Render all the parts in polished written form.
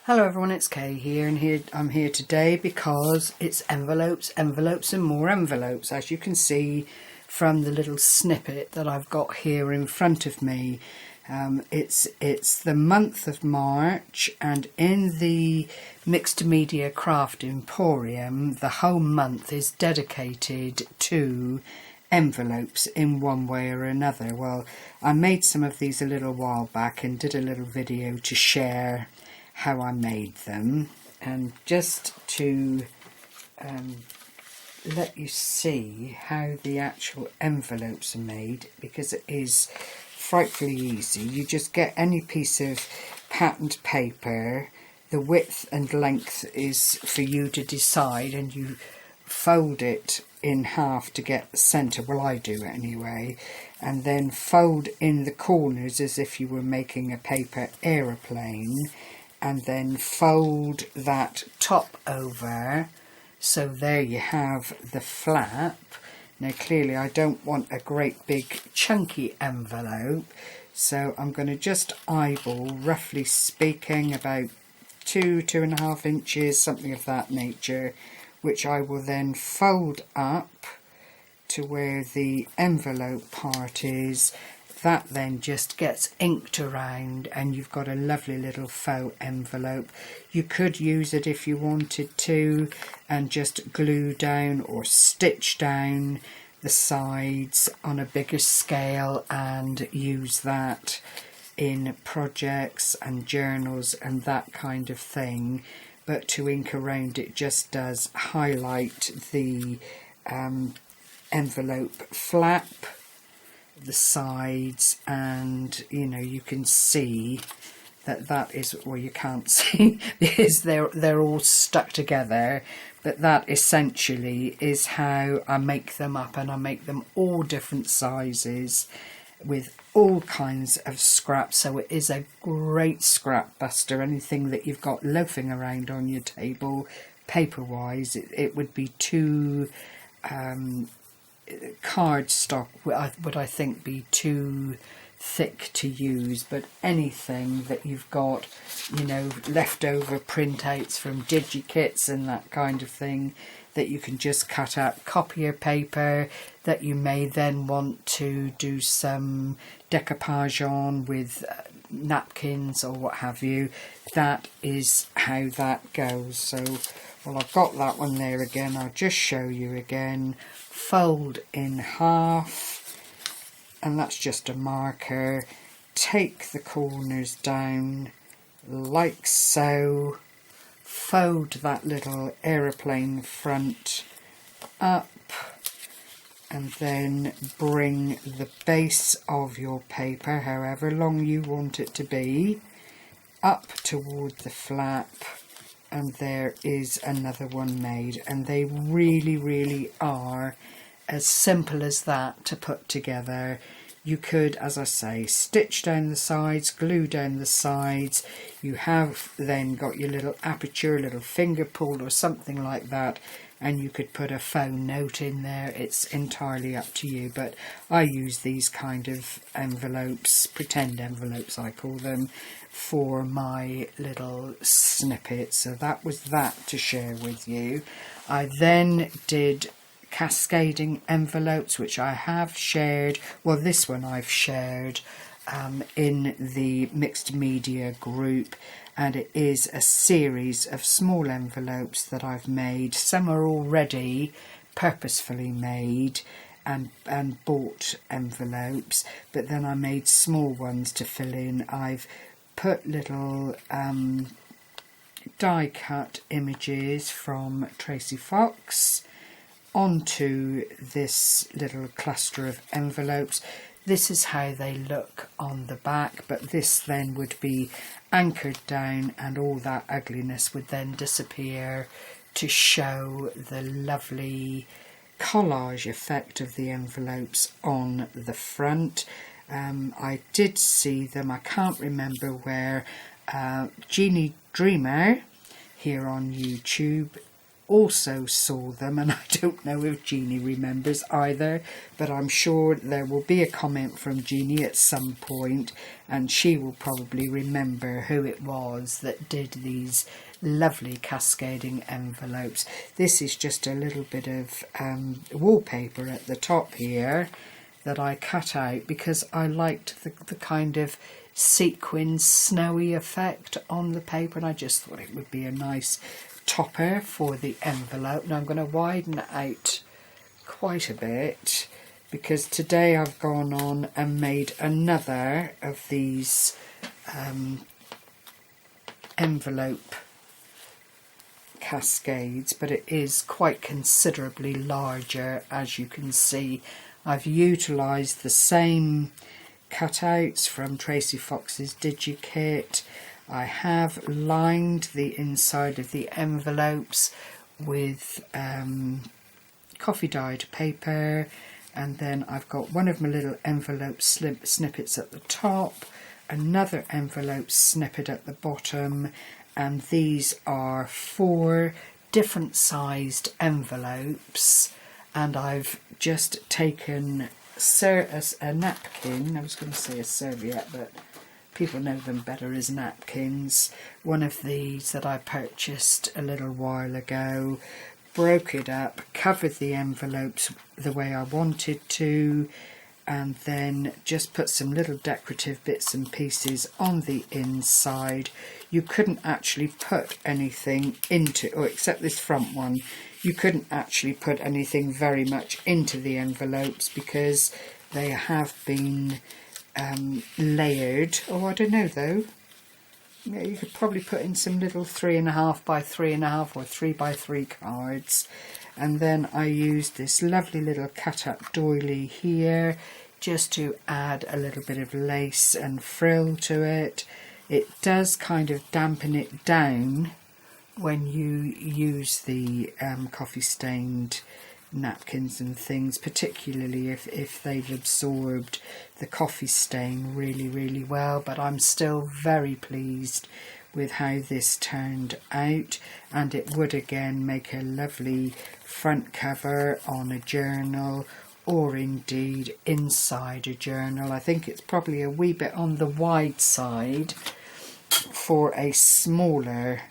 Hello everyone, it's Kay here, and I'm here today because it's envelopes, envelopes and more envelopes. As you can see from the little snippet that I've got here in front of me, it's the month of March, and in the Mixed Media Craft Emporium the whole month is dedicated to envelopes in one way or another. Well, I made some of these a little while back and did a little video to share how I made them, and just to let you see how the actual envelopes are made, because it is frightfully easy. You just get any piece of patterned paper. The width and length is for you to decide, and you fold it in half to get the centre. Well, I do anyway, and then fold in the corners as if you were making a paper aeroplane, and then fold that top over, so there you have the flap. Now clearly I don't want a great big chunky envelope, so I'm going to just eyeball, roughly speaking, about 2.5 inches, something of that nature, which I will then fold up to where the envelope part is. That then just gets inked around, and you've got a lovely little faux envelope. You could use it if you wanted to and just glue down or stitch down the sides on a bigger scale and use that in projects and journals and that kind of thing. But to ink around it just does highlight the envelope flap, the sides, and you can see that is, well, you can't see because they're all stuck together, but that essentially is how I make them up. And I make them all different sizes with all kinds of scraps, so it is a great scrap buster. Anything that you've got loafing around on your table paper wise, it would be too cardstock would I think be too thick to use. But anything that you've got, leftover printouts from digikits and that kind of thing, that you can just cut out copier paper that you may then want to do some decoupage on with napkins or what have you. That is how that goes. So, well, I've got that one there again. I'll just show you again. Fold in half, and that's just a marker. Take the corners down like so. Fold that little aeroplane front up, and then bring the base of your paper, however long you want it to be, up toward the flap, and there is another one made. And they really are as simple as that to put together. You could, as I say, stitch down the sides, glue down the sides. You have then got your little aperture, little finger pull or something like that, and you could put a faux note in there. It's entirely up to you, but I use these kind of envelopes, pretend envelopes I call them, for my little snippets. So that was that to share with you. I then did cascading envelopes, which I have shared. Well, this one I've shared in the mixed media group, and it is a series of small envelopes that I've made. Some are already purposefully made and bought envelopes, but then I made small ones to fill in. I've put little die cut images from Tracie Fox onto this little cluster of envelopes. This is how they look on the back, but this then would be anchored down, and all that ugliness would then disappear to show the lovely collage effect of the envelopes on the front. I did see them, I can't remember where, Jeannie Dreamer here on YouTube also saw them, and I don't know if Jeannie remembers either, but I'm sure there will be a comment from Jeannie at some point, and she will probably remember who it was that did these lovely cascading envelopes. This is just a little bit of wallpaper at the top here that I cut out because I liked the kind of sequin snowy effect on the paper, and I just thought it would be a nice topper for the envelope. Now I'm going to widen it out quite a bit because today I've gone on and made another of these envelope cascades, but it is quite considerably larger. As you can see, I've utilised the same cutouts from Tracie Fox's DigiKit. I have lined the inside of the envelopes with coffee dyed paper, and then I've got one of my little envelope snippets at the top, another envelope snippet at the bottom, and these are 4 different sized envelopes, and I've just taken a napkin, I was going to say a serviette, but people know them better as napkins, one of these that I purchased a little while ago, broke it up, covered the envelopes the way I wanted to, and then just put some little decorative bits and pieces on the inside. You couldn't actually put anything into, or except this front one, you couldn't actually put anything very much into the envelopes because they have been layered. Oh, I don't know though. Yeah, you could probably put in some little 3.5 by 3.5 or 3 by 3 cards. And then I used this lovely little cut up doily here just to add a little bit of lace and frill to it. It does kind of dampen it down when you use the coffee stained napkins and things, particularly if they've absorbed the coffee stain really well, but I'm still very pleased with how this turned out, and it would again make a lovely front cover on a journal, or indeed inside a journal. I think it's probably a wee bit on the wide side for a smaller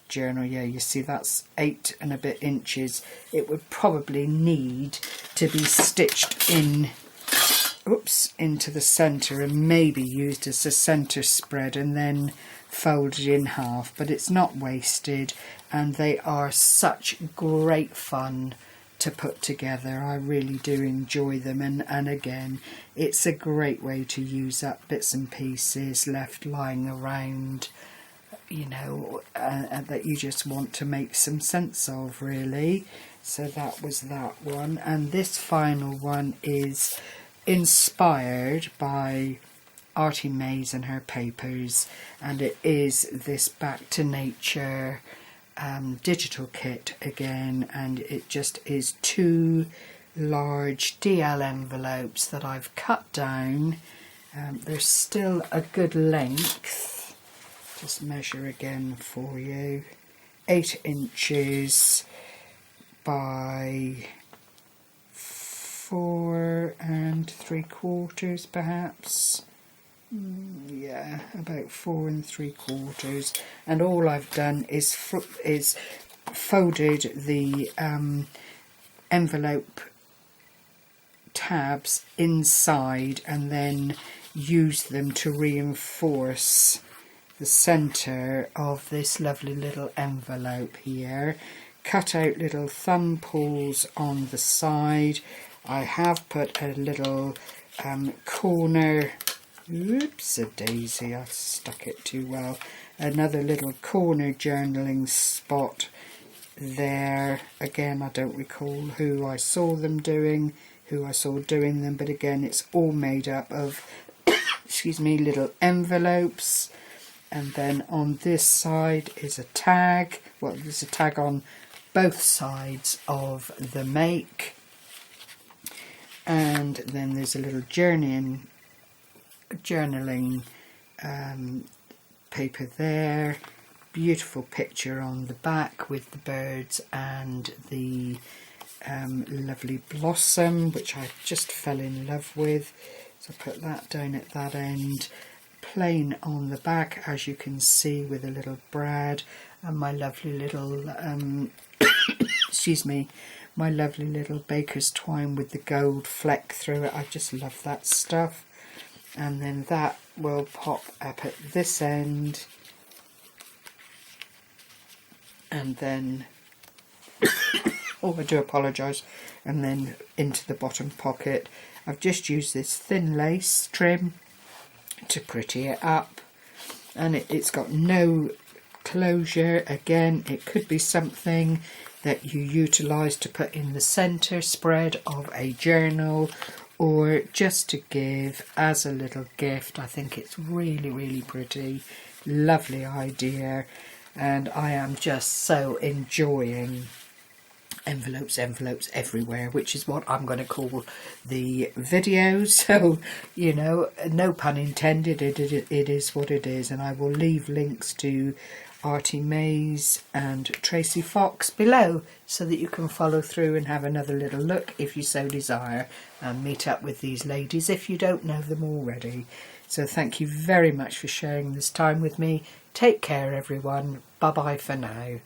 journal. Yeah, you see that's 8 and a bit inches. It would probably need to be stitched in, into the centre and maybe used as a centre spread and then folded in half, but it's not wasted, and they are such great fun to put together. I really do enjoy them, and again, it's a great way to use up bits and pieces left lying around, you know, that you just want to make some sense of, really. So that was that one, and this final one is inspired by Artymaze and her papers, and it is this Back to Nature digital kit again, and it just is 2 large DL envelopes that I've cut down. They're still a good length. Just measure again for you. 8 inches by 4 3/4 perhaps. Yeah, about 4 3/4, and all I've done is folded the envelope tabs inside and then used them to reinforce the centre of this lovely little envelope here. Cut out little thumb pulls on the side. I have put a little corner, oops a daisy, I stuck it too well, another little corner journaling spot there. Again, I don't recall who I saw doing them, but again, it's all made up of excuse me, little envelopes. And then on this side is a tag. Well, there's a tag on both sides of the make, and then there's a little journaling paper there, beautiful picture on the back with the birds and the lovely blossom, which I just fell in love with. So put that down at that end, plain on the back, as you can see, with a little brad and my lovely little excuse me, my lovely little baker's twine with the gold fleck through it. I just love that stuff. And then that will pop up at this end, and then oh, I do apologise, and then into the bottom pocket. I've just used this thin lace trim to pretty it up, and it's got no closure. Again, it could be something that you utilise to put in the centre spread of a journal, or just to give as a little gift. I think it's really, really pretty, lovely idea, and I am just so enjoying envelopes everywhere, which is what I'm going to call the video. So, you know, no pun intended, it is what it is, and I will leave links to Artymaze and Tracie Fox below so that you can follow through and have another little look if you so desire, and meet up with these ladies if you don't know them already. So thank you very much for sharing this time with me. Take care everyone. Bye bye for now.